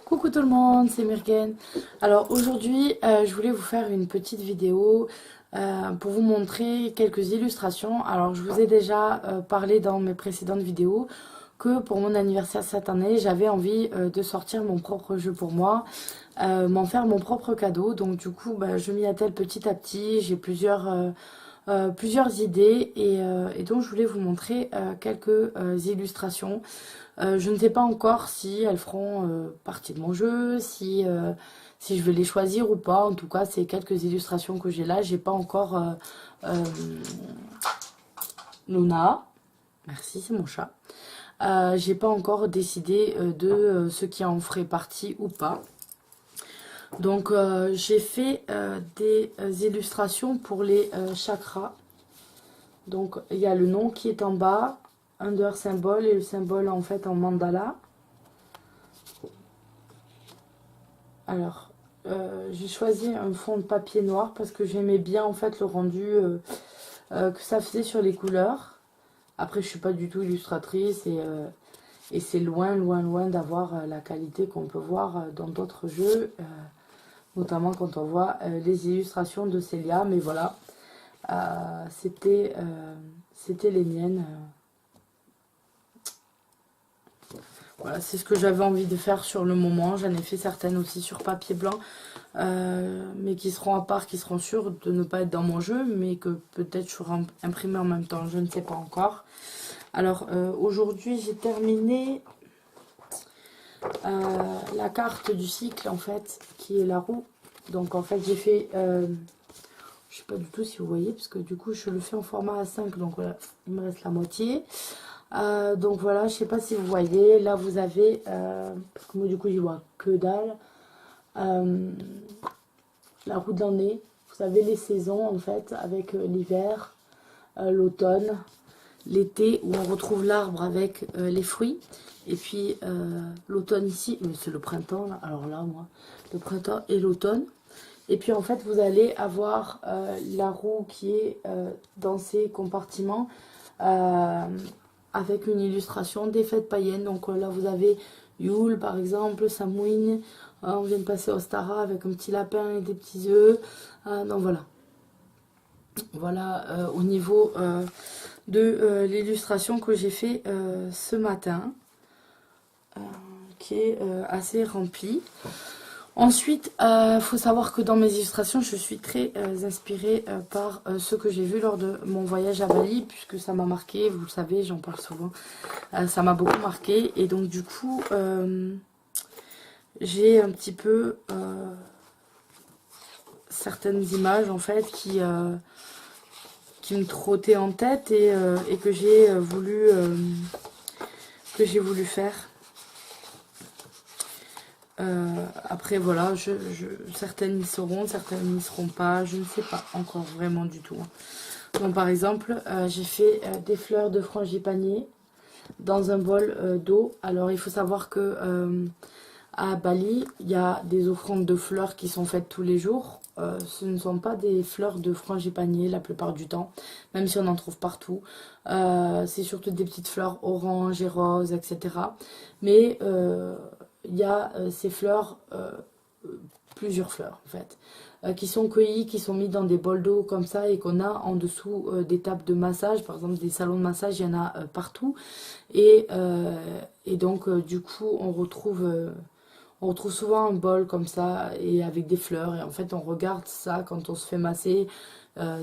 Coucou tout le monde, c'est Murgen. Alors aujourd'hui, je voulais vous faire une petite vidéo pour vous montrer quelques illustrations. Alors je vous ai déjà parlé dans mes précédentes vidéos que pour mon anniversaire cette année, j'avais envie de sortir mon propre jeu pour moi, m'en faire mon propre cadeau. Donc du coup, je m'y attelle petit à petit. J'ai plusieurs idées et donc je voulais vous montrer quelques illustrations. Je ne sais pas encore si elles feront partie de mon jeu, si je vais les choisir ou pas. En tout cas, c'est quelques illustrations que j'ai là. J'ai pas encore euh, Luna. Merci, c'est mon chat. J'ai pas encore décidé de ce qui en ferait partie ou pas. Donc j'ai fait des illustrations pour les chakras. Donc il y a le nom qui est en bas, under symbole et le symbole en fait en mandala. Alors, j'ai choisi un fond de papier noir parce que j'aimais bien en fait le rendu que ça faisait sur les couleurs. Après, je suis pas du tout illustratrice et c'est loin, loin, loin d'avoir la qualité qu'on peut voir dans d'autres jeux, notamment quand on voit les illustrations de Célia. Mais voilà, c'était les miennes. Voilà, c'est ce que j'avais envie de faire sur le moment. J'en ai fait certaines aussi sur papier blanc, mais qui seront à part, qui seront sûres de ne pas être dans mon jeu, mais que peut-être je ferai imprimer en même temps. Je ne sais pas encore. Alors aujourd'hui, j'ai terminé la carte du cycle, en fait, qui est la roue. Donc en fait, j'ai fait... je sais pas du tout si vous voyez, parce que du coup, je le fais en format A5, donc voilà, il me reste la moitié. Donc voilà, je sais pas si vous voyez, là vous avez, parce que moi du coup j'y vois que dalle, euh, la roue de l'année. Vous avez les saisons en fait, avec l'hiver, l'automne, l'été où on retrouve l'arbre avec les fruits. Et puis l'automne ici, mais c'est le printemps là, alors là moi, le printemps et l'automne. Et puis en fait vous allez avoir la roue qui est dans ces compartiments. Avec une illustration des fêtes païennes. Donc là, vous avez Yule, par exemple, Samhain. On vient de passer Ostara avec un petit lapin et des petits œufs. Donc voilà. Voilà au niveau de l'illustration que j'ai fait ce matin, qui est assez remplie. Ensuite, faut savoir que dans mes illustrations, je suis très inspirée par ce que j'ai vu lors de mon voyage à Bali, puisque ça m'a marqué, vous le savez, j'en parle souvent, ça m'a beaucoup marqué. Et donc du coup, j'ai un petit peu certaines images en fait qui me trottaient en tête et que j'ai voulu faire. Après voilà, certaines y seront, certaines n'y seront pas, je ne sais pas encore vraiment du tout. Donc par exemple, j'ai fait des fleurs de frangipanier dans un bol d'eau. Alors il faut savoir que à Bali, il y a des offrandes de fleurs qui sont faites tous les jours. Ce ne sont pas des fleurs de frangipanier la plupart du temps, même si on en trouve partout. C'est surtout des petites fleurs oranges et roses, etc. Mais il y a ces fleurs, plusieurs fleurs en fait, qui sont cueillies, qui sont mises dans des bols d'eau comme ça et qu'on a en dessous des tables de massage. Par exemple, des salons de massage, il y en a partout. Et donc, du coup, on retrouve souvent un bol comme ça et avec des fleurs. Et en fait, on regarde ça quand on se fait masser.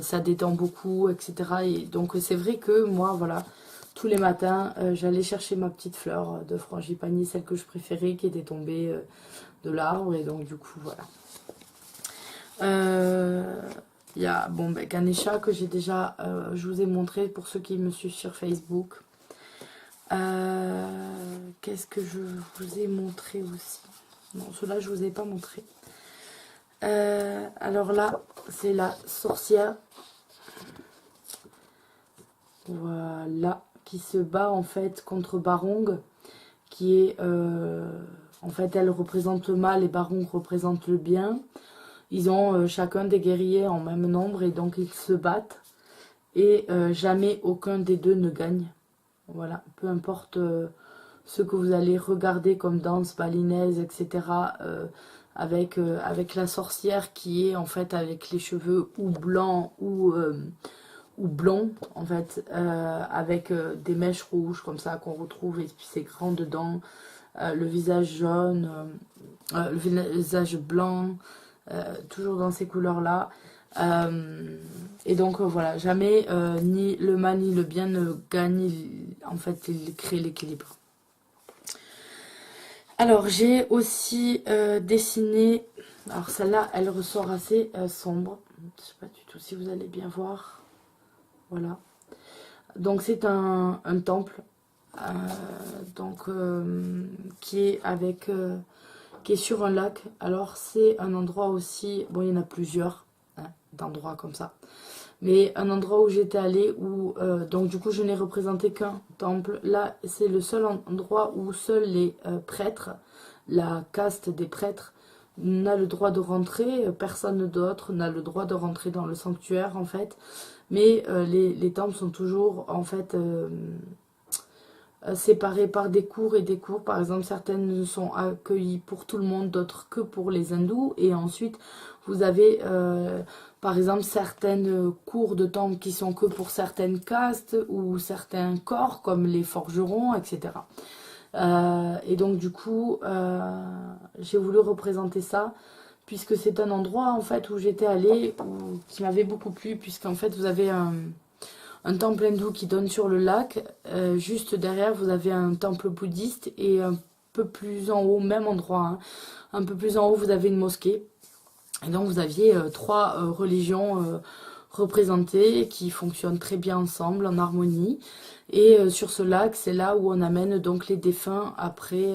Ça détend beaucoup, etc. Et donc, c'est vrai que moi, voilà, tous les matins, j'allais chercher ma petite fleur de frangipani, celle que je préférais, qui était tombée de l'arbre. Et donc, du coup, voilà. Il y a Ganesha que j'ai déjà, je vous ai montré pour ceux qui me suivent sur Facebook. Qu'est-ce que je vous ai montré aussi? Non, cela je vous ai pas montré. Alors là, c'est la sorcière. Voilà, qui se bat en fait contre Barong, qui est en fait elle représente le mal et Barong représente le bien. Ils ont chacun des guerriers en même nombre et donc ils se battent et jamais aucun des deux ne gagne. Voilà, peu importe ce que vous allez regarder comme danse balinaise, etc. Avec la sorcière qui est en fait avec les cheveux ou blancs ou blonds, en fait, avec des mèches rouges comme ça qu'on retrouve, et puis ses grandes dents, le visage jaune, le visage blanc, toujours dans ces couleurs-là. Et donc voilà, jamais ni le mal ni le bien ne gagne, en fait, il crée l'équilibre. Alors j'ai aussi dessiné, alors celle-là elle ressort assez sombre, je sais pas du tout si vous allez bien voir, voilà. Donc c'est un temple, donc qui est qui est sur un lac. Alors c'est un endroit aussi, bon il y en a plusieurs hein, d'endroits comme ça, mais un endroit où j'étais allée où donc du coup je n'ai représenté qu'un temple. Là c'est le seul endroit où seuls les prêtres, la caste des prêtres, n'a le droit de rentrer, personne d'autre n'a le droit de rentrer dans le sanctuaire en fait. Mais les temples sont toujours en fait séparés par des cours et des cours. Par exemple, certaines sont accueillies pour tout le monde, d'autres que pour les hindous. Et ensuite, vous avez par exemple certaines cours de temples qui sont que pour certaines castes ou certains corps, comme les forgerons, etc. Et donc du coup, j'ai voulu représenter ça, puisque c'est un endroit en fait où j'étais allée, qui m'avait beaucoup plu, puisqu'en fait vous avez un temple hindou qui donne sur le lac. Juste derrière, vous avez un temple bouddhiste et un peu plus en haut, même endroit, hein, un peu plus en haut, vous avez une mosquée. Et donc, vous aviez trois religions représentées qui fonctionnent très bien ensemble, en harmonie. Et sur ce lac, c'est là où on amène donc les défunts après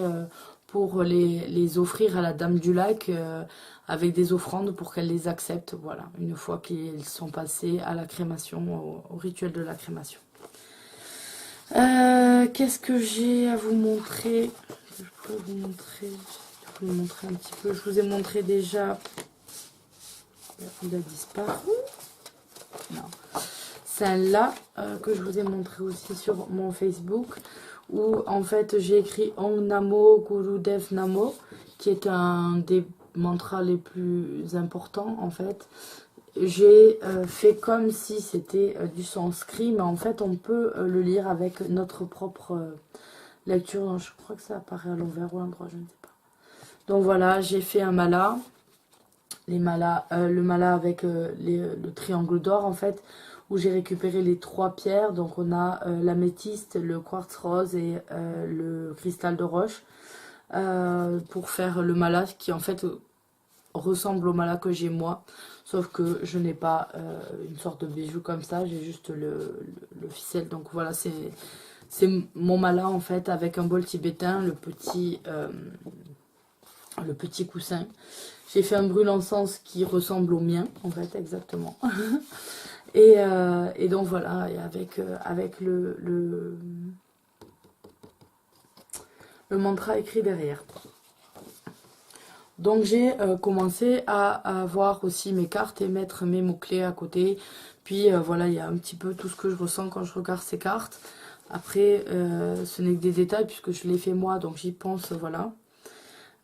pour les offrir à la Dame du Lac avec des offrandes pour qu'elle les accepte, voilà, une fois qu'ils sont passés à la crémation, au rituel de la crémation. Qu'est-ce que j'ai à vous montrer? Je peux vous montrer un petit peu. Je vous ai montré déjà. Il a disparu. Non. Celle-là que je vous ai montré aussi sur mon Facebook, où en fait j'ai écrit Om Namo Gurudev Namo, qui est un des mantras les plus importants en fait. J'ai fait comme si c'était du sanskrit, mais en fait on peut le lire avec notre propre lecture. Donc, je crois que ça apparaît à l'envers ou à l'endroit, je ne sais pas. Donc voilà, j'ai fait un mala, le mala avec le triangle d'or en fait, où j'ai récupéré les trois pierres. Donc on a l'améthyste, le quartz rose et le cristal de roche pour faire le mala qui en fait ressemble au mala que j'ai moi, sauf que je n'ai pas une sorte de bijou comme ça, j'ai juste le ficelle. Donc voilà, c'est mon mala en fait, avec un bol tibétain, le petit coussin. J'ai fait un brûle-encens qui ressemble au mien en fait, exactement. Et donc voilà, et avec le mantra écrit derrière. Donc j'ai commencé à voir aussi mes cartes et mettre mes mots-clés à côté. Puis voilà, il y a un petit peu tout ce que je ressens quand je regarde ces cartes. Après, ce n'est que des détails puisque je l'ai fait moi, donc j'y pense, voilà.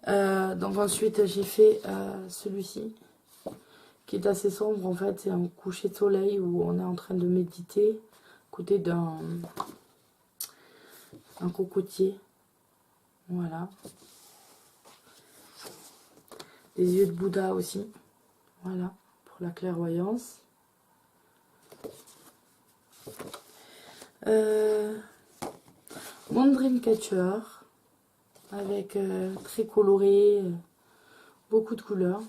Donc ensuite, j'ai fait celui-ci, qui est assez sombre en fait. C'est un coucher de soleil où on est en train de méditer, à côté d'un cocotier. Voilà. Les yeux de Bouddha aussi. Voilà, pour la clairvoyance. Mon Dreamcatcher, avec très coloré, beaucoup de couleurs.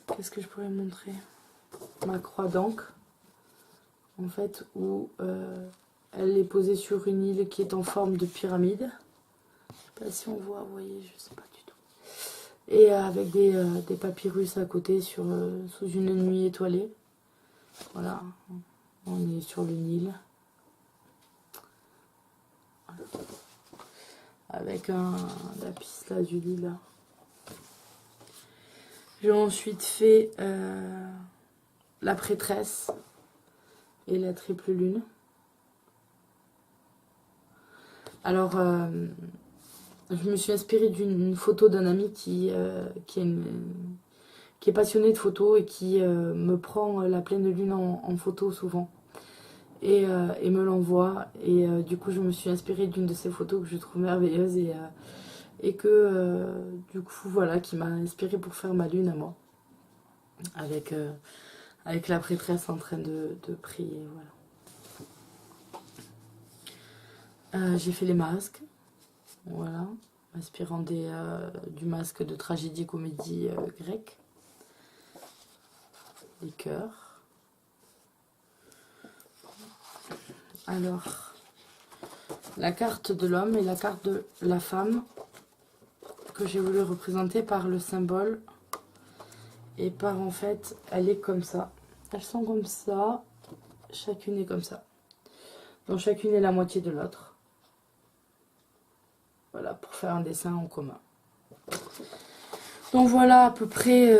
Qu'est-ce que je pourrais montrer? Ma croix d'encre, en fait, où elle est posée sur une île qui est en forme de pyramide. Je ne sais pas si on voit, vous voyez, je ne sais pas du tout. Et avec des papyrus à côté sous une nuit étoilée. Voilà, on est sur le Nil. Voilà. Avec un lapis lazuli là. J'ai ensuite fait la prêtresse et la triple lune. Alors, je me suis inspirée d'une photo d'un ami qui est passionné de photos et qui me prend la pleine lune en photo souvent. Et me l'envoie. Et du coup, je me suis inspirée d'une de ces photos que je trouve merveilleuse et que du coup, voilà, qui m'a inspirée pour faire ma lune à moi. Avec la prêtresse en train de prier, voilà. J'ai fait les masques, voilà, m'inspirant du masque de tragédie-comédie grecque. Les cœurs. Alors, la carte de l'homme et la carte de la femme que j'ai voulu représenter par le symbole et par en fait, elle est comme ça. Elles sont comme ça, chacune est comme ça. Donc chacune est la moitié de l'autre. Voilà, pour faire un dessin en commun. Donc voilà à peu près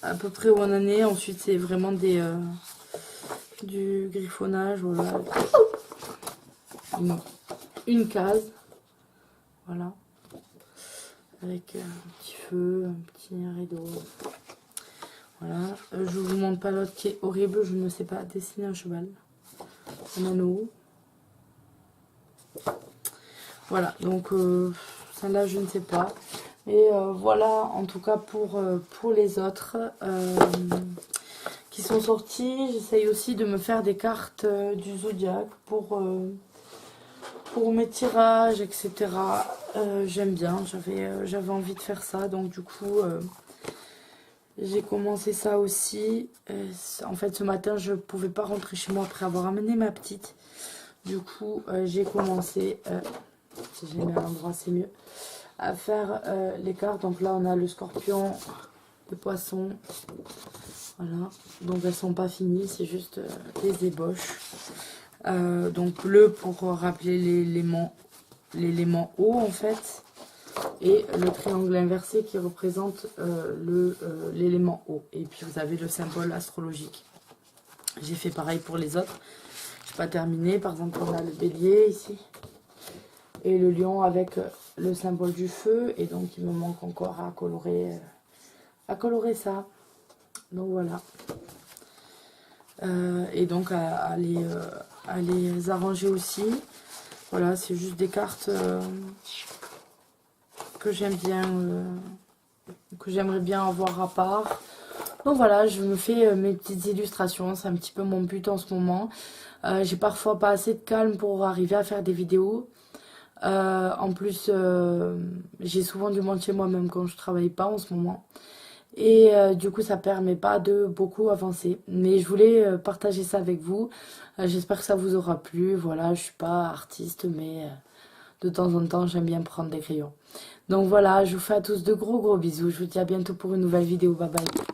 où on en est. Ensuite, c'est vraiment du griffonnage, voilà. Une case, voilà. Avec un petit feu, un petit rideau. Voilà. Je vous montre pas l'autre qui est horrible. Je ne sais pas dessiner un cheval. Un anneau. Voilà, donc celle-là je ne sais pas. Et voilà en tout cas pour les autres qui sont sortis. J'essaye aussi de me faire des cartes du zodiaque pour mes tirages, etc. J'aime bien, j'avais envie de faire ça, donc du coup j'ai commencé ça aussi. En fait ce matin je ne pouvais pas rentrer chez moi après avoir amené ma petite. Du coup j'ai commencé... si j'ai mis à l'endroit c'est mieux, à faire les cartes. Donc là on a le scorpion, les poissons, voilà, donc elles sont pas finies, c'est juste des ébauches. Donc bleu pour rappeler l'élément eau en fait, et le triangle inversé qui représente l'élément eau. Et puis vous avez le symbole astrologique. J'ai fait pareil pour les autres, je n'ai pas terminé. Par exemple on a le bélier ici et le lion avec le symbole du feu, et donc il me manque encore à colorer ça. Donc voilà. Et donc à les arranger aussi. Voilà, c'est juste des cartes que j'aime bien, que j'aimerais bien avoir à part. Donc voilà, je me fais mes petites illustrations, c'est un petit peu mon but en ce moment. J'ai parfois pas assez de calme pour arriver à faire des vidéos. En plus, j'ai souvent du monde chez moi même quand je travaille pas en ce moment. Et du coup, ça permet pas de beaucoup avancer. Mais je voulais partager ça avec vous. J'espère que ça vous aura plu. Voilà, je suis pas artiste, mais de temps en temps, j'aime bien prendre des crayons. Donc voilà, je vous fais à tous de gros bisous. Je vous dis à bientôt pour une nouvelle vidéo. Bye bye.